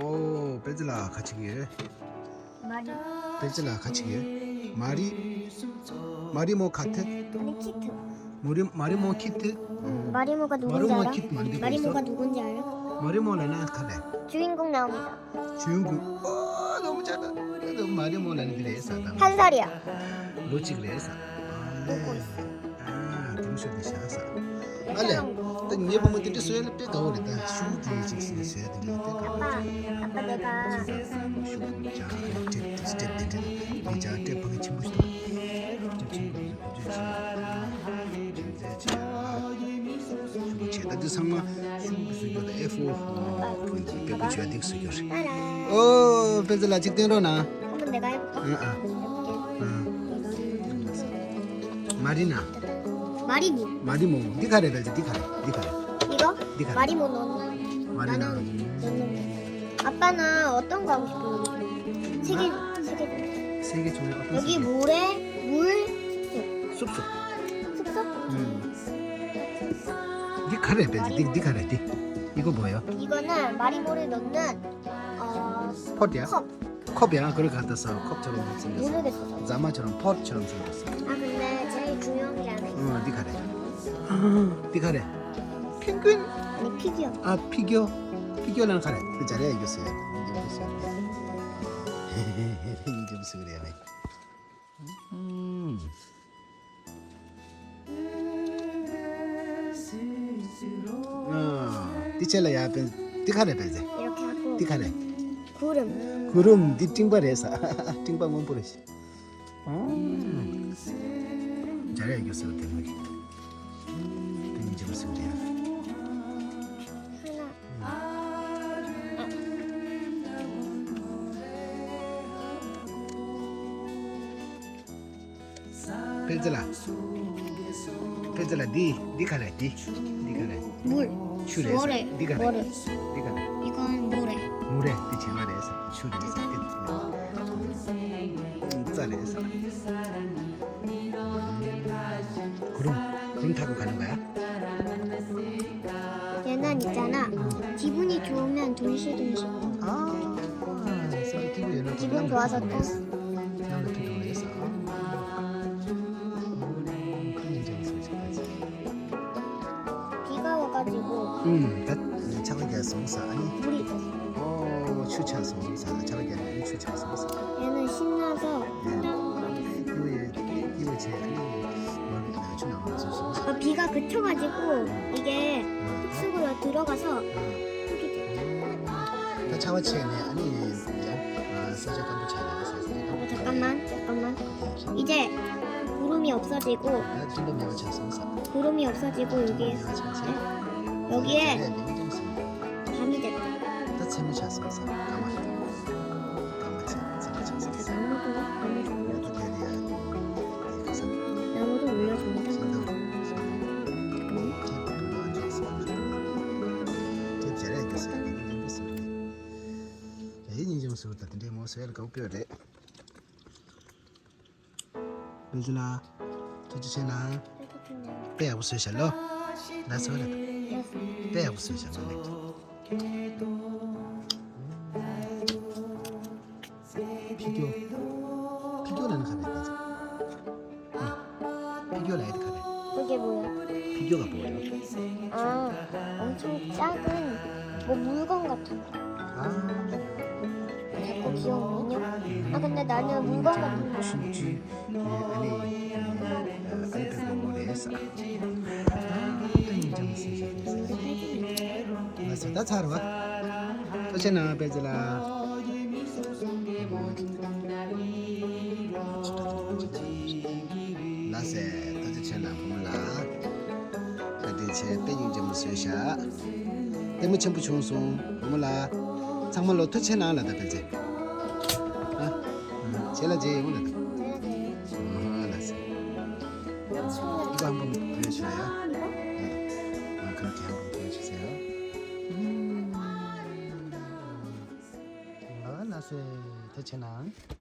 오, 베즐라 같이 길. 마리. 베즐라 같이 길. 마리 뭐 카트? 아니 키트. 마리모 키트? 마리모가 누군지 마리모 알아? 키트 만들고 마리모가 있어? 누군지 알아? 마리모라는 카레. 주인공 나옵니다. 주인공. 너무 작아. 그래도 마리모라는 그래서 한 살이야. 로치 그래서. 보고 있어. 등수도 샤사. 알레. 또 니에 보면 되게 소야를 빼가 오래다. 슈디 직신이 소야 되는데. 아빠 내가 자, 스텝 이자 대방에 친구도. 제가 상마 수교다 F 포인트 배고 줘야 될 수교. 따라. 오, 베즐라 직대로나. 한번 내가 해볼까? 마리나. 마리모. 니가래 베즐 니가래. 이거? 니가. 마리모 너는. 마리나. 너는. 아빠는 어떤 거 하고 싶어? 세 개. 세계 중에 어떤 여기 세계? 모래, 물, 숲속. 숲속. 니가래 베즐 니가래 니. 이거 뭐예요? 이거는 마리모를 넣는 pot 이야? 컵. 컵이야. 그걸 갖다서 컵처럼 생겼어. 모르겠어. 자마처럼 폿처럼 생겼어. 근데 제일 중요한 게 하나 있어. 니가래. 펭귄. 아니 피규어. 피규어라는 카레. 그 자리에 이겼어요. 이게 무슨 그래야 돼? 디첼라야 디카레 베제. 이렇게 하고 디카레. 구름. 구름 디팅바레사. 팅바 못 보레시. 자리에 이겼어요. 대박이. 이제 무슨 그래야? 베즐라 니 카레 니 카레. 물. 슈레스. 모래. 니가래. 모래. 니가래. 이건 모래. 물에 그 제말에서 슈레스. 쌀에서. 구름 타고 가는 거야? 얘는 있잖아. 기분이 좋으면 둥실둥실. 기분 좋아서 또. 비가 와가지고 다 차가게 송사 아니. 물이 있었어. 추차 송사 차가게 아니 추차 송사. 얘는 신나서 이거 제 아니 뭐 추나 무슨 비가 그쳐가지고 이게 흙속으로 들어가서 흙이 돼. 다 차와치네 아니 이제 서자 간부 차야 잠깐만. 이제 구름이 없어지고 진도 매우 차 송사. 구름이 없어지고 여기에 밤이 됐다. 다 채무 차 송사. 가만. 나무도 올려준다. 베즐라 저주세나 빼 없으셔로 나서라 빼 없으셔로 피규어라는 카레 피규어라 해야 카레 그게 뭐야? 피규어가 뭐예요? 엄청 작은 뭐 물건 같은 거. 작고 귀여운 인형? 근데 나는 물건 같은 거. 춘지 아니 알베고레사 맞아 다 잘 와. 또제나 베즐라 나세 또제나 몰라. 그대체 빼ኝ 좀 쓰셔. 때문에 전부 중송 몰라. 정말로 토체나 알아다 베제. 제라제 오늘. 알았어. 이거 한번 보여주세요. 그렇게 한번 보여주세요. 나세 도체나.